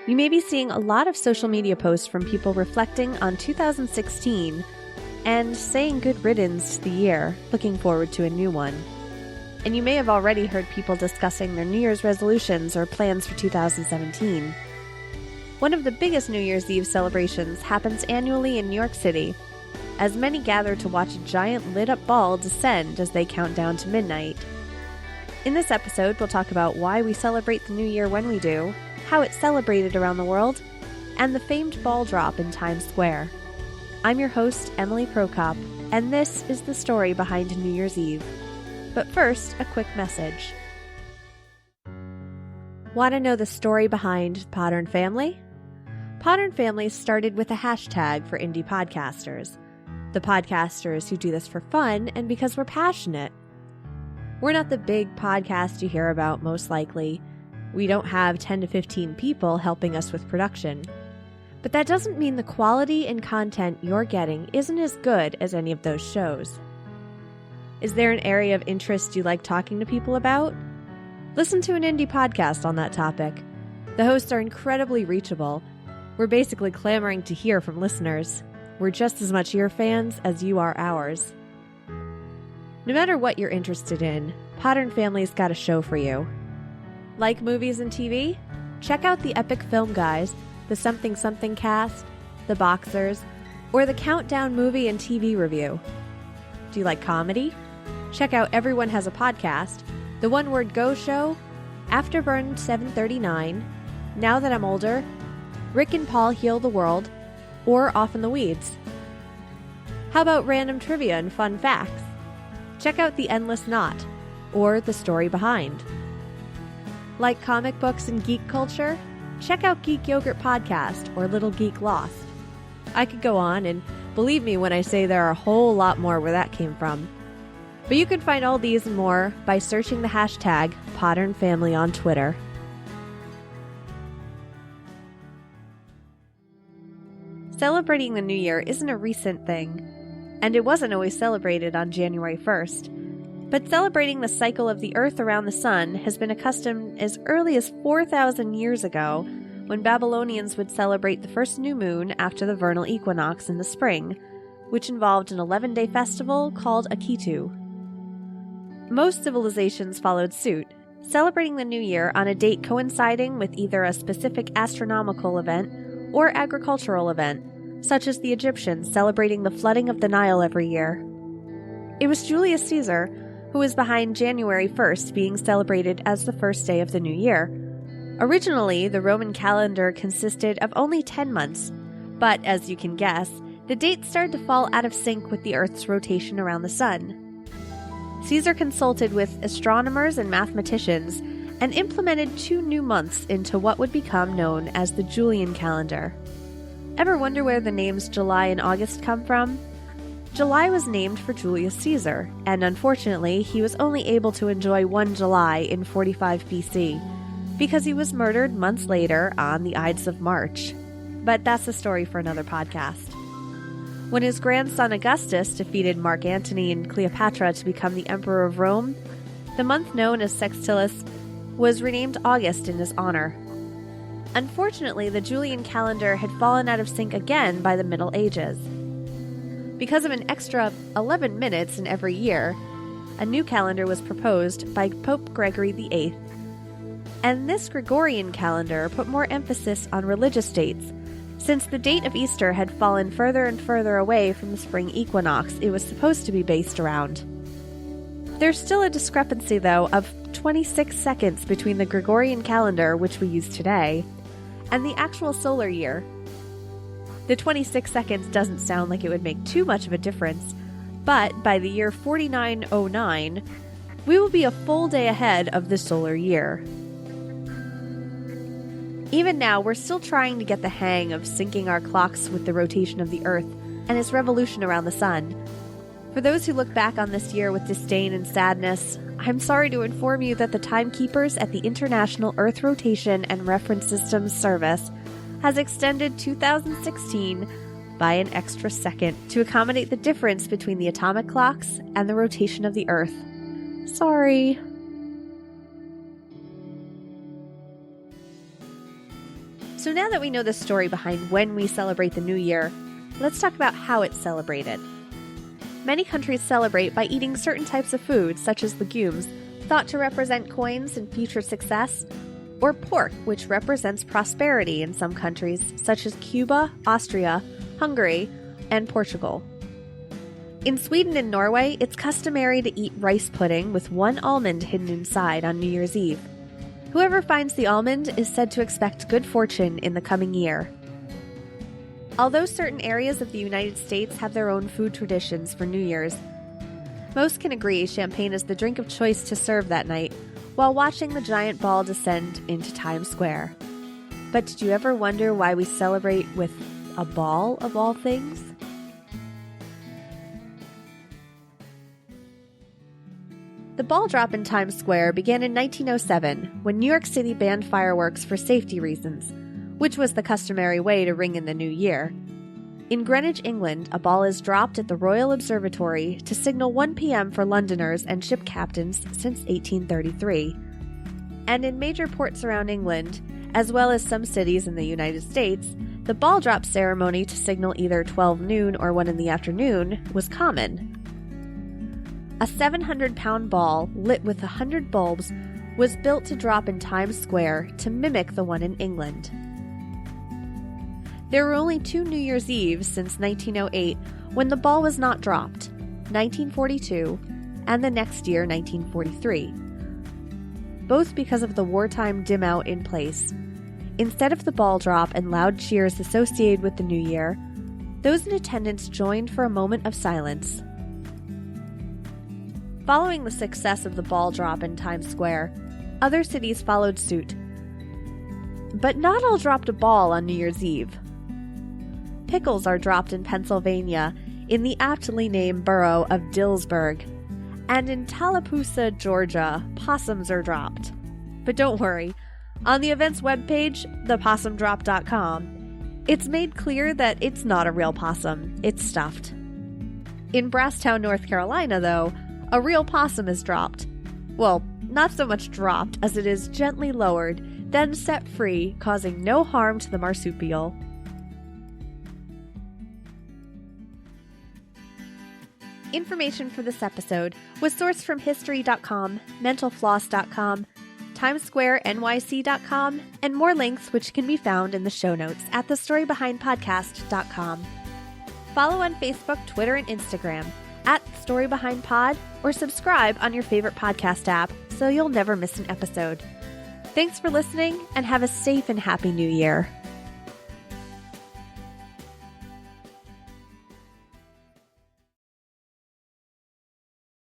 You may be seeing a lot of social media posts from people reflecting on 2016 and saying good riddance to the year, looking forward to a new one. And you may have already heard people discussing their New Year's resolutions or plans for 2017. One of the biggest New Year's Eve celebrations happens annually in New York City, as many gather to watch a giant lit-up ball descend as they count down to midnight. In this episode, we'll talk about why we celebrate the New Year when we do, how it's celebrated around the world, and the famed ball drop in Times Square. I'm your host, Emily Prokop, and this is the story behind New Year's Eve. But first, a quick message. Want to know the story behind Podern Family? Podern Family started with a hashtag for indie podcasters. The podcasters who do this for fun and because we're passionate. We're not the big podcast you hear about, most likely. We don't have 10 to 15 people helping us with production. But that doesn't mean the quality and content you're getting isn't as good as any of those shows. Is there an area of interest you like talking to people about? Listen to an indie podcast on that topic. The hosts are incredibly reachable. We're basically clamoring to hear from listeners. We're just as much your fans as you are ours. No matter what you're interested in, Podern Family's got a show for you. Like movies and TV? Check out the Epic Film Guys, the Something Something Cast, the Boxers, or the Countdown Movie and TV Review. Do you like comedy? Check out Everyone Has a Podcast, The One Word Go Show, Afterburn 739, Now That I'm Older, Rick and Paul Heal the World, or Off in the Weeds. How about random trivia and fun facts? Check out The Endless Knot, or The Story Behind. Like comic books and geek culture? Check out Geek Yogurt Podcast or Little Geek Lost. I could go on, and believe me when I say there are a whole lot more where that came from. But you can find all these and more by searching the hashtag Podern Family on Twitter. Celebrating the New Year isn't a recent thing, and it wasn't always celebrated on January 1st. But celebrating the cycle of the Earth around the Sun has been a custom as early as 4,000 years ago, when Babylonians would celebrate the first new moon after the vernal equinox in the spring, which involved an 11-day festival called Akitu. Most civilizations followed suit, celebrating the New Year on a date coinciding with either a specific astronomical event or agricultural event, such as the Egyptians celebrating the flooding of the Nile every year. It was Julius Caesar who was behind January 1st being celebrated as the first day of the new year. Originally, the Roman calendar consisted of only 10 months, but as you can guess, the dates started to fall out of sync with the Earth's rotation around the Sun. Caesar consulted with astronomers and mathematicians and implemented 2 new months into what would become known as the Julian calendar. Ever wonder where the names July and August come from? July was named for Julius Caesar, and unfortunately, he was only able to enjoy one July in 45 BC, because he was murdered months later on the Ides of March. But that's a story for another podcast. When his grandson Augustus defeated Mark Antony and Cleopatra to become the Emperor of Rome, the month known as Sextilis was renamed August in his honor. Unfortunately, the Julian calendar had fallen out of sync again by the Middle Ages. Because of an extra 11 minutes in every year, a new calendar was proposed by Pope Gregory VIII. And this Gregorian calendar put more emphasis on religious dates, since the date of Easter had fallen further and further away from the spring equinox it was supposed to be based around. There's still a discrepancy, though, of 26 seconds between the Gregorian calendar, which we use today, and the actual solar year. The 26 seconds doesn't sound like it would make too much of a difference, but by the year 4909, we will be a full day ahead of the solar year. Even now, we're still trying to get the hang of syncing our clocks with the rotation of the Earth and its revolution around the Sun. For those who look back on this year with disdain and sadness, I'm sorry to inform you that the timekeepers at the International Earth Rotation and Reference Systems Service has extended 2016 by an extra second to accommodate the difference between the atomic clocks and the rotation of the Earth. Sorry. So now that we know the story behind when we celebrate the New Year, let's talk about how it's celebrated. Many countries celebrate by eating certain types of food, such as legumes, thought to represent coins and future success, or pork, which represents prosperity in some countries, such as Cuba, Austria, Hungary, and Portugal. In Sweden and Norway, it's customary to eat rice pudding with one almond hidden inside on New Year's Eve. Whoever finds the almond is said to expect good fortune in the coming year. Although certain areas of the United States have their own food traditions for New Year's, most can agree champagne is the drink of choice to serve that night while watching the giant ball descend into Times Square. But did you ever wonder why we celebrate with a ball of all things? The ball drop in Times Square began in 1907 when New York City banned fireworks for safety reasons, which was the customary way to ring in the new year. In Greenwich, England, a ball is dropped at the Royal Observatory to signal 1 p.m. for Londoners and ship captains since 1833. And in major ports around England, as well as some cities in the United States, the ball drop ceremony to signal either 12 noon or 1 in the afternoon was common. A 700-pound ball lit with 100 bulbs was built to drop in Times Square to mimic the one in England. There were only 2 New Year's Eves since 1908 when the ball was not dropped, 1942 and the next year, 1943. Both because of the wartime dim out in place. Instead of the ball drop and loud cheers associated with the new year, those in attendance joined for a moment of silence. Following the success of the ball drop in Times Square, other cities followed suit. But not all dropped a ball on New Year's Eve. Pickles are dropped in Pennsylvania in the aptly named borough of Dillsburg, and in Tallapoosa, Georgia, possums are dropped. But don't worry, on the event's webpage, thepossumdrop.com, it's made clear that it's not a real possum, it's stuffed. In Brasstown, North Carolina, though, a real possum is dropped. Well, not so much dropped as it is gently lowered, then set free, causing no harm to the marsupial. Information for this episode was sourced from History.com, MentalFloss.com, TimesSquareNYC.com, and more links which can be found in the show notes at thestorybehindpodcast.com. Follow on Facebook, Twitter, and Instagram at StoryBehindPod, or subscribe on your favorite podcast app so you'll never miss an episode. Thanks for listening, and have a safe and happy New Year.